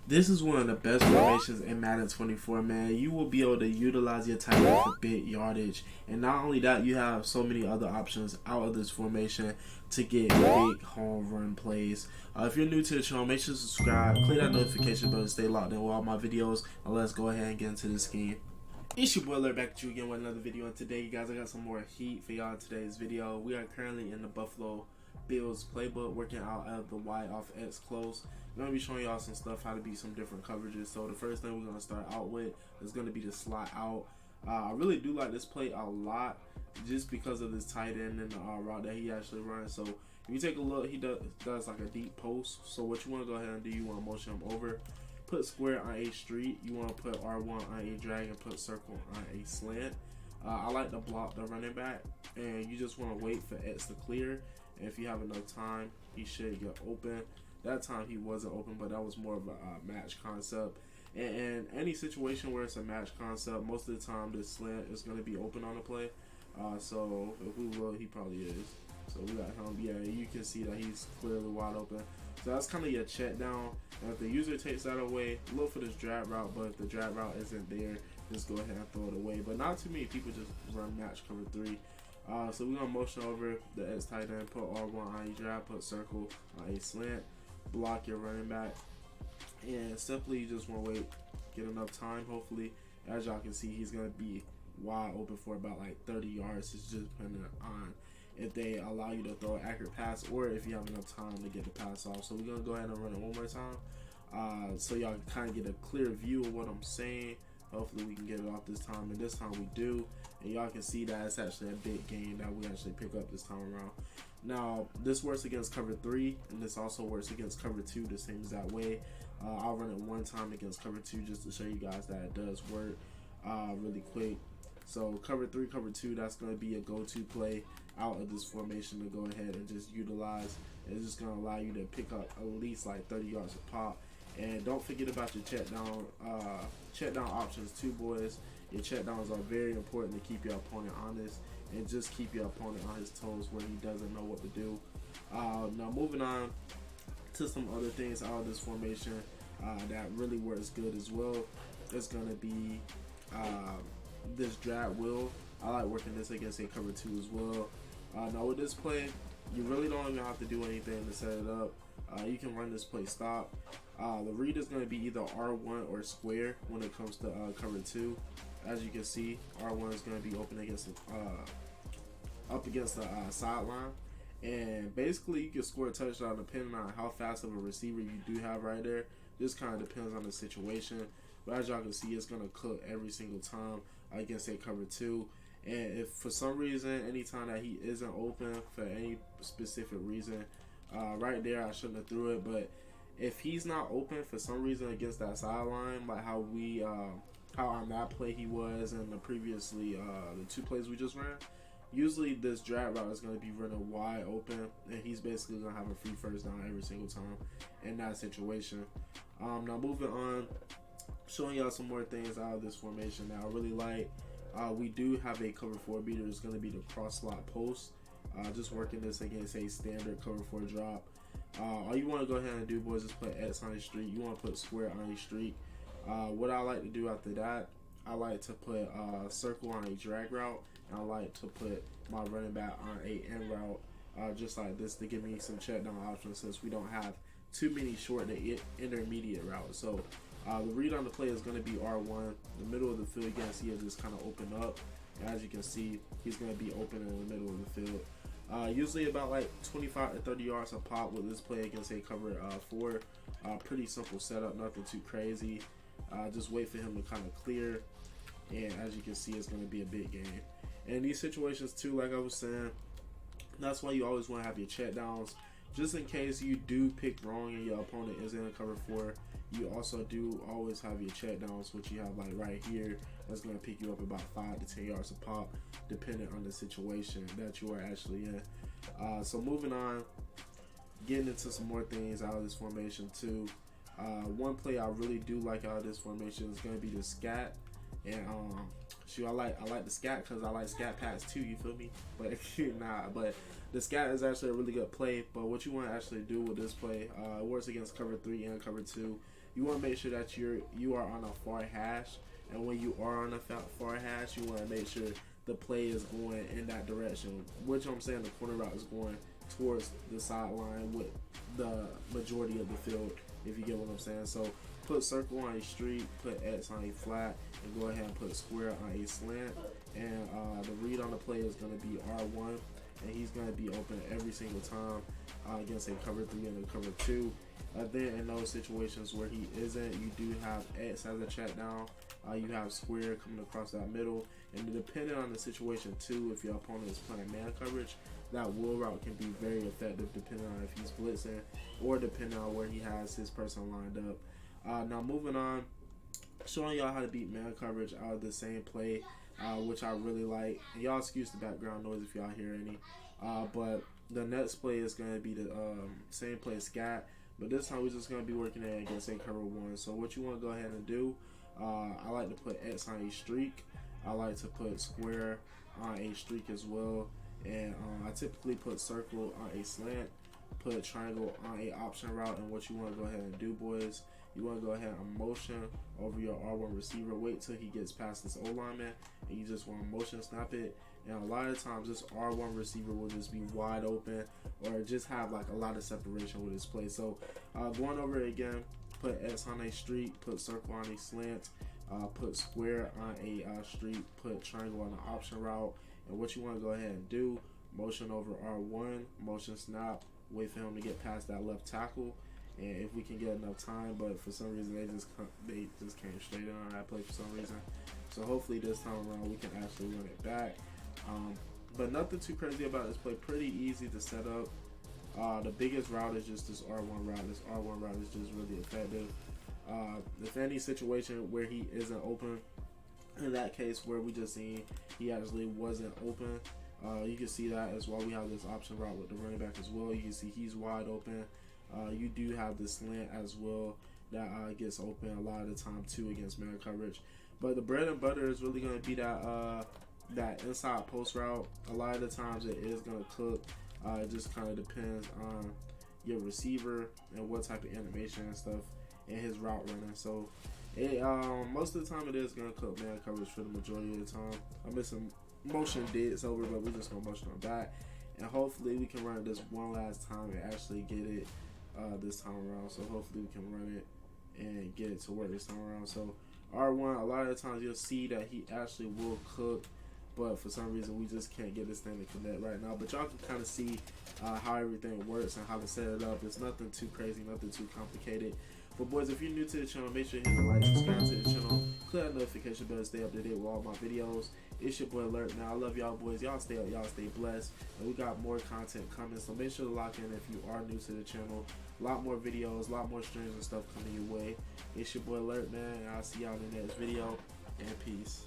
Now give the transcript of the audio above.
This is one of the best formations in Madden 24, man. You will be able to utilize your tight end for big yardage. And not only that, you have so many other options out of this formation to get big home run plays. If you're new to the channel, make sure to subscribe, click that notification bell to stay locked in with all my videos. And let's go ahead and get into this game. It's your boy Larry back at you again with another video. And today, you guys, I got some more heat for y'all in today's video. We are currently in the Buffalo Bills playbook, working out of the Y off X close. I'm going to be showing y'all some stuff, how to beat some different coverages. So the first thing we're going to start out with is going to be the slot out. I really do like this play a lot just because of this tight end and the route that he actually runs. So if you take a look, he does like a deep post. So what you want to go ahead and do, you want to motion him over, put square on a street, you want to put R1 on a drag, and put circle on a slant. I like to block the running back, and you just want to wait for X to clear. And if you have enough time, he should get open. That time he wasn't open, but that was more of a match concept. And any situation where it's a match concept, most of the time this slant is going to be open on the play. So if we will, he probably is. So we got him. Yeah, you can see that he's clearly wide open. So that's kind of your check down. And if the user takes that away, look for this drag route. But if the drag route isn't there, just go ahead and throw it away. But not too many people just run match cover 3. So we're going to motion over the X tight end, put R1 on a drag, put circle on a slant, block your running back, and simply you just want to wait, get enough time. Hopefully, as y'all can see, he's going to be wide open for about like 30 yards. It's just depending on if they allow you to throw an accurate pass or if you have enough time to get the pass off. So we're going to go ahead and run it one more time so y'all can kind of get a clear view of what I'm saying. Hopefully we can get it off this time, and this time we do. And y'all can see that it's actually a big gain that we actually pick up this time around. Now, this works against cover 3, and this also works against cover 2 the same exact way. I'll run it one time against cover 2 just to show you guys that it does work really quick. So cover 3, cover 2, that's going to be a go-to play out of this formation to go ahead and just utilize. It's just going to allow you to pick up at least like 30 yards a pop. And don't forget about your check down options too, boys. Your check downs are very important to keep your opponent honest and just keep your opponent on his toes when he doesn't know what to do. Now moving on to some other things out of this formation that really works good as well. It's gonna be this drag wheel. I like working this against a cover 2 as well. Now with this play, you really don't even have to do anything to set it up. You can run this play stop. The read is going to be either R1 or square when it comes to cover 2. As you can see, R1 is going to be open against up against the sideline, and basically you can score a touchdown depending on how fast of a receiver you do have right there. This kind of depends on the situation, but as y'all can see, it's going to cook every single time against a cover 2. And if for some reason, anytime that he isn't open for any specific reason, right there I shouldn't have threw it, but if he's not open for some reason against that sideline, like how on that play he was and the previously the 2 plays we just ran, usually this drag route is going to be running wide open, and he's basically going to have a free first down every single time in that situation. Now moving on, showing y'all some more things out of this formation that I really like. We do have a cover 4 beater. It's going to be the cross slot post. Just working this against a standard cover 4 drop. All you want to go ahead and do, boys, is put X on a street. You want to put square on a street. What I like to do after that, I like to put circle on a drag route, and I like to put my running back on a end route, just like this, to give me some check down options since we don't have too many short to intermediate routes. So the read on the play is going to be R1. The middle of the field, you can see it just kind of open up. As you can see, he's going to be open in the middle of the field. Usually about like 25 to 30 yards a pop with this play against a cover 4. Pretty simple setup, nothing too crazy. Just wait for him to kind of clear, and as you can see, it's going to be a big game. And these situations too, like I was saying, that's why you always want to have your check downs, just in case you do pick wrong and your opponent is in a cover 4. You also do always have your check downs, which you have like right here. That's going to pick you up about 5 to 10 yards a pop, depending on the situation that you are actually in. So moving on, getting into some more things out of this formation too. One play I really do like out of this formation is going to be the scat. And shoot, I like the scat because I like scat packs too. You feel me? But but the scat is actually a really good play. But what you want to actually do with this play, it works against cover 3 and cover 2. you want to make sure that you are on a far hash, and when you are on a far hash, you want to make sure the play is going in that direction, which I'm saying the corner route is going towards the sideline with the majority of the field, if you get what I'm saying. So put circle on a street, put X on a flat, and go ahead and put square on a slant. And the read on the play is going to be R1, and he's going to be open every single time against a cover 3 and a cover 2. Then in those situations where he isn't, you do have X as a check down. You have square coming across that middle, and depending on the situation too, if your opponent is playing man coverage, that wheel route can be very effective depending on if he's blitzing or depending on where he has his person lined up. Now moving on, showing y'all how to beat man coverage out of the same play, which I really like. And y'all excuse the background noise if y'all hear any. But the next play is going to be the same play scat, but this time we're just going to be working it against a cover 1. So what you want to go ahead and do, I like to put X on a streak. I like to put square on a streak as well. And I typically put circle on a slant, put triangle on a option route. And what you want to go ahead and do, boys, you want to go ahead and motion over your R1 receiver. Wait till he gets past this O lineman, and you just want to motion snap it. And a lot of times this R1 receiver will just be wide open or just have like a lot of separation with his play. So going over it again, put X on a streak, put circle on a slant, put square on a streak, put triangle on the option route. And what you want to go ahead and do, motion over R1, motion snap, wait for him to get past that left tackle. And if we can get enough time, but for some reason they just came straight in on that play for some reason. So hopefully this time around we can actually run it back. But nothing too crazy about this play. Pretty easy to set up. The biggest route is just this R1 route. This R1 route is just really effective. If any situation where he isn't open, in that case where we just seen he actually wasn't open, you can see that as well. We have this option route with the running back as well. You can see he's wide open. You do have the slant as well that gets open a lot of the time too against man coverage. But the bread and butter is really going to be that inside post route. A lot of the times it is going to cook. It just kind of depends on your receiver and what type of animation and stuff and his route running. So most of the time it is going to cook man coverage for the majority of the time. I'm missing motion dids over, but we're just going to motion them back. And hopefully we can run this one last time and actually get it this time around. So hopefully we can run it and get it to work this time around. So R1, a lot of the times you'll see that he actually will cook, but for some reason we just can't get this thing to connect right now. But y'all can kind of see how everything works and how to set it up. It's nothing too crazy, nothing too complicated. But boys, if you're new to the channel, make sure you hit the like, subscribe to the channel, click that notification bell to stay up to date with all my videos. It's your boy Alert. Now I love y'all boys. Y'all stay up, y'all stay blessed, and we got more content coming. So make sure to lock in if you are new to the channel. A lot more videos, a lot more streams and stuff coming your way. It's your boy Alert, man, and I'll see y'all in the next video. And peace.